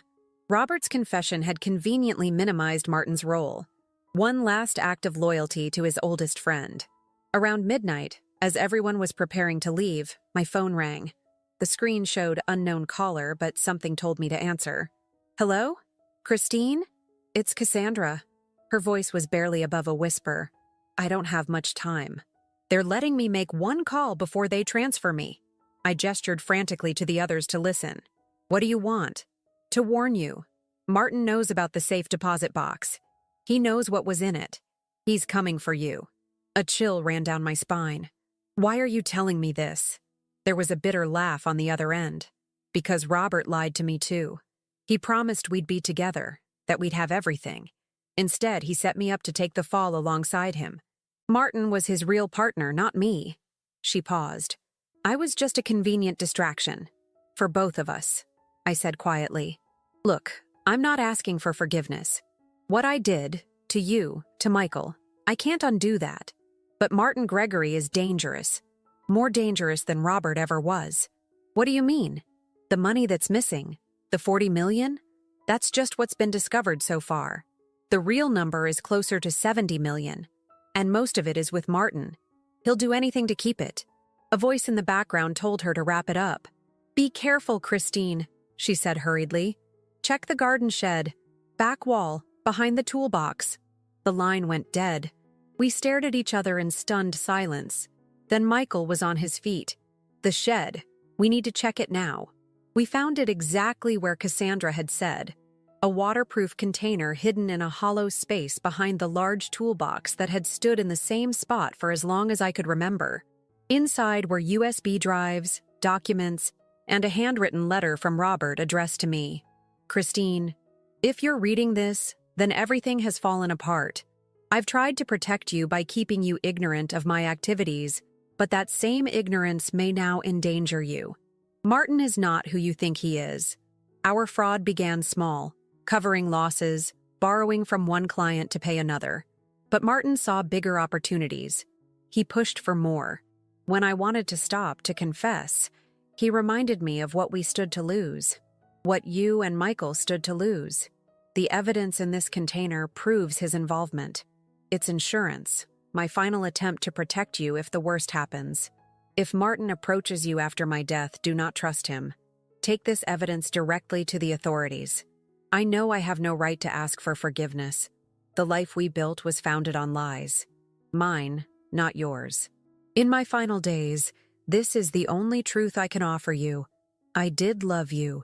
Robert's confession had conveniently minimized Martin's role. One last act of loyalty to his oldest friend. Around midnight, As everyone was preparing to leave, my phone rang. The screen showed unknown caller, but something told me to answer. Hello? Christine? It's Cassandra. Her voice was barely above a whisper. I don't have much time. They're letting me make one call before they transfer me. I gestured frantically to the others to listen. What do you want? To warn you. Martin knows about the safe deposit box. He knows what was in it. He's coming for you. A chill ran down my spine. Why are you telling me this? There was a bitter laugh on the other end. Because Robert lied to me too. He promised we'd be together, that we'd have everything. Instead, he set me up to take the fall alongside him. Martin was his real partner, not me. She paused. I was just a convenient distraction. For both of us, I said quietly. Look, I'm not asking for forgiveness. What I did, to you, to Michael, I can't undo that. But Martin Gregory is dangerous. More dangerous than Robert ever was. What do you mean? The money that's missing? The 40 million? That's just what's been discovered so far. The real number is closer to 70 million. And most of it is with Martin. He'll do anything to keep it. A voice in the background told her to wrap it up. Be careful, Christine, she said hurriedly. Check the garden shed. Back wall, behind the toolbox. The line went dead. We stared at each other in stunned silence. Then Michael was on his feet. The shed. We need to check it now. We found it exactly where Cassandra had said. A waterproof container hidden in a hollow space behind the large toolbox that had stood in the same spot for as long as I could remember. Inside were USB drives, documents, and a handwritten letter from Robert addressed to me. Christine, if you're reading this, then everything has fallen apart. I've tried to protect you by keeping you ignorant of my activities, but that same ignorance may now endanger you. Martin is not who you think he is. Our fraud began small, covering losses, borrowing from one client to pay another. But Martin saw bigger opportunities. He pushed for more. When I wanted to stop to confess, he reminded me of what we stood to lose, what you and Michael stood to lose. The evidence in this container proves his involvement. It's insurance, my final attempt to protect you if the worst happens. If Martin approaches you after my death, do not trust him. Take this evidence directly to the authorities. I know I have no right to ask for forgiveness. The life we built was founded on lies. Mine, not yours. In my final days, this is the only truth I can offer you. I did love you,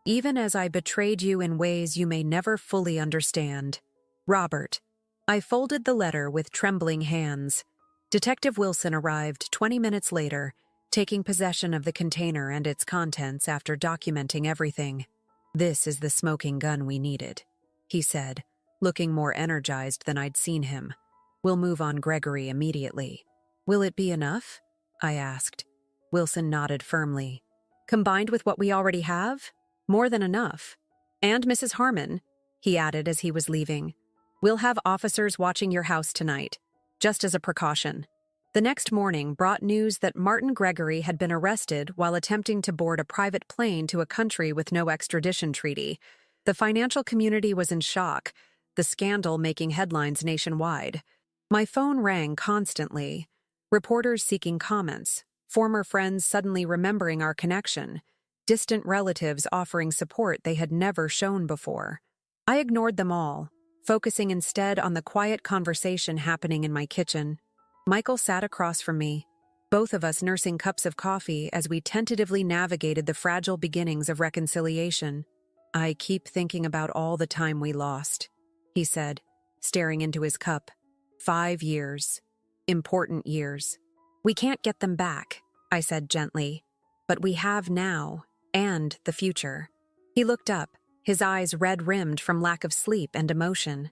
even as I betrayed you in ways you may never fully understand. Robert. I folded the letter with trembling hands. Detective Wilson arrived 20 minutes later, taking possession of the container and its contents after documenting everything. This is the smoking gun we needed, he said, looking more energized than I'd seen him. We'll move on Gregory immediately. Will it be enough? I asked. Wilson nodded firmly. Combined with what we already have? More than enough. And Mrs. Harmon, he added as he was leaving. We'll have officers watching your house tonight, just as a precaution. The next morning brought news that Martin Gregory had been arrested while attempting to board a private plane to a country with no extradition treaty. The financial community was in shock, the scandal making headlines nationwide. My phone rang constantly, reporters seeking comments, former friends suddenly remembering our connection, distant relatives offering support they had never shown before. I ignored them all, focusing instead on the quiet conversation happening in my kitchen. Michael sat across from me, both of us nursing cups of coffee as we tentatively navigated the fragile beginnings of reconciliation. I keep thinking about all the time we lost, he said, staring into his cup. 5 years. Important years. We can't get them back, I said gently, but we have now, and the future. He looked up, his eyes red-rimmed from lack of sleep and emotion.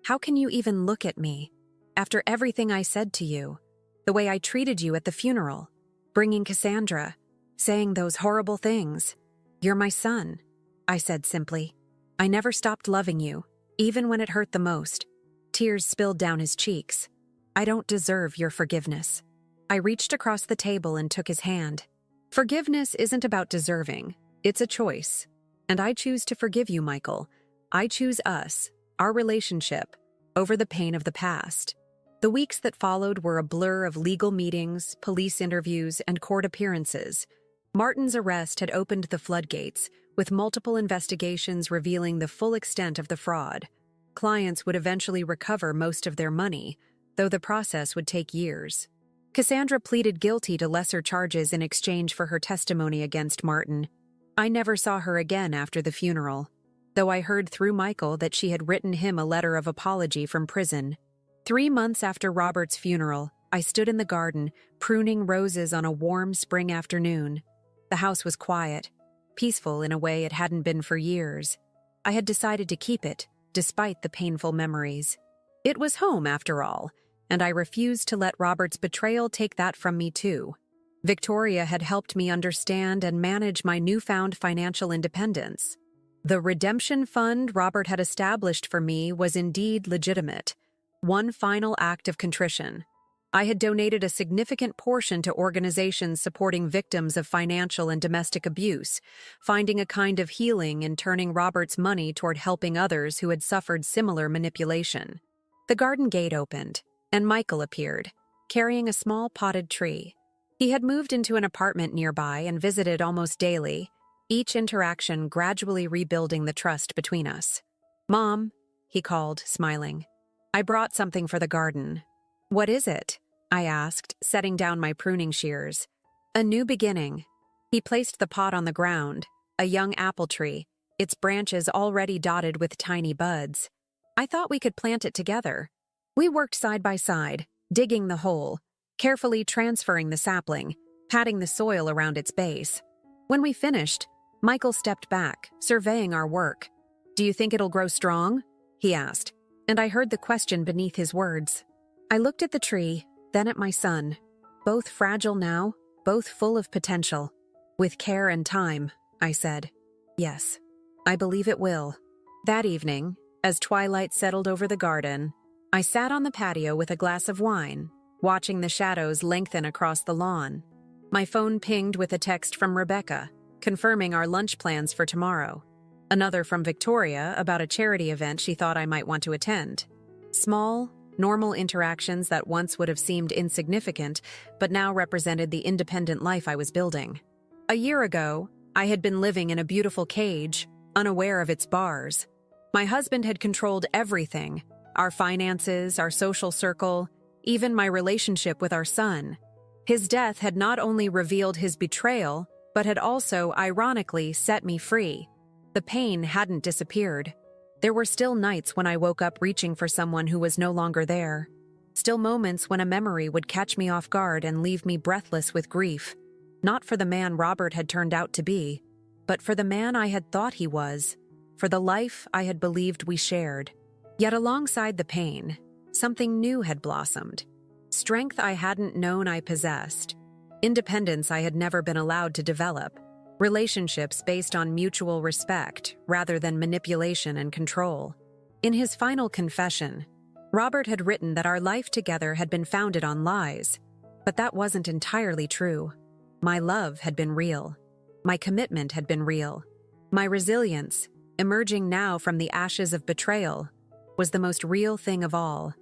How can you even look at me? After everything I said to you, the way I treated you at the funeral, bringing Cassandra, saying those horrible things. You're my son, I said simply. I never stopped loving you, even when it hurt the most. Tears spilled down his cheeks. I don't deserve your forgiveness. I reached across the table and took his hand. Forgiveness isn't about deserving. It's a choice. And I choose to forgive you, Michael. I choose us, our relationship, over the pain of the past. The weeks that followed were a blur of legal meetings, police interviews, and court appearances. Martin's arrest had opened the floodgates, with multiple investigations revealing the full extent of the fraud. Clients would eventually recover most of their money, though the process would take years. Cassandra pleaded guilty to lesser charges in exchange for her testimony against Martin. I never saw her again after the funeral, though I heard through Michael that she had written him a letter of apology from prison. 3 months after Robert's funeral, I stood in the garden, pruning roses on a warm spring afternoon. The house was quiet, peaceful in a way it hadn't been for years. I had decided to keep it, despite the painful memories. It was home, after all, and I refused to let Robert's betrayal take that from me too. Victoria had helped me understand and manage my newfound financial independence. The redemption fund Robert had established for me was indeed legitimate. One final act of contrition. I had donated a significant portion to organizations supporting victims of financial and domestic abuse, finding a kind of healing in turning Robert's money toward helping others who had suffered similar manipulation. The garden gate opened, and Michael appeared, carrying a small potted tree. He had moved into an apartment nearby and visited almost daily, each interaction gradually rebuilding the trust between us. "Mom," he called, smiling. "I brought something for the garden." "What is it?" I asked, setting down my pruning shears. "A new beginning." He placed the pot on the ground, a young apple tree, its branches already dotted with tiny buds. I thought we could plant it together. We worked side by side, digging the hole, carefully transferring the sapling, patting the soil around its base. When we finished, Michael stepped back, surveying our work. "Do you think it'll grow strong?" he asked, and I heard the question beneath his words. I looked at the tree, then at my son. Both fragile now, both full of potential. "With care and time," I said. "Yes, I believe it will." That evening, as twilight settled over the garden, I sat on the patio with a glass of wine, watching the shadows lengthen across the lawn. My phone pinged with a text from Rebecca, confirming our lunch plans for tomorrow. Another from Victoria about a charity event she thought I might want to attend. Small, normal interactions that once would have seemed insignificant, but now represented the independent life I was building. A year ago, I had been living in a beautiful cage, unaware of its bars. My husband had controlled everything: our finances, our social circle, even my relationship with our son. His death had not only revealed his betrayal, but had also, ironically, set me free. The pain hadn't disappeared. There were still nights when I woke up reaching for someone who was no longer there. Still moments when a memory would catch me off guard and leave me breathless with grief. Not for the man Robert had turned out to be, but for the man I had thought he was, for the life I had believed we shared. Yet alongside the pain, something new had blossomed. Strength I hadn't known I possessed. Independence I had never been allowed to develop. Relationships based on mutual respect rather than manipulation and control. In his final confession, Robert had written that our life together had been founded on lies, but that wasn't entirely true. My love had been real. My commitment had been real. My resilience, emerging now from the ashes of betrayal, was the most real thing of all.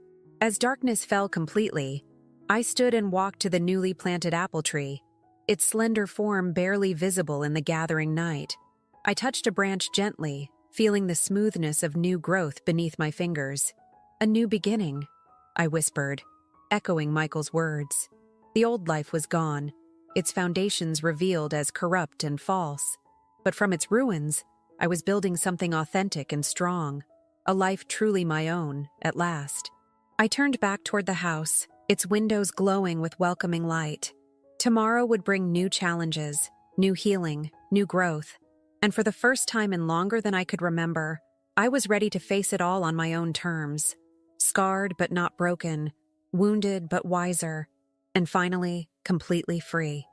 As darkness fell completely, I stood and walked to the newly planted apple tree, its slender form barely visible in the gathering night. I touched a branch gently, feeling the smoothness of new growth beneath my fingers. "A new beginning," I whispered, echoing Michael's words. The old life was gone, its foundations revealed as corrupt and false. But from its ruins, I was building something authentic and strong, a life truly my own, at last. I turned back toward the house, its windows glowing with welcoming light. Tomorrow would bring new challenges, new healing, new growth. And for the first time in longer than I could remember, I was ready to face it all on my own terms. Scarred but not broken, wounded but wiser, and finally, completely free.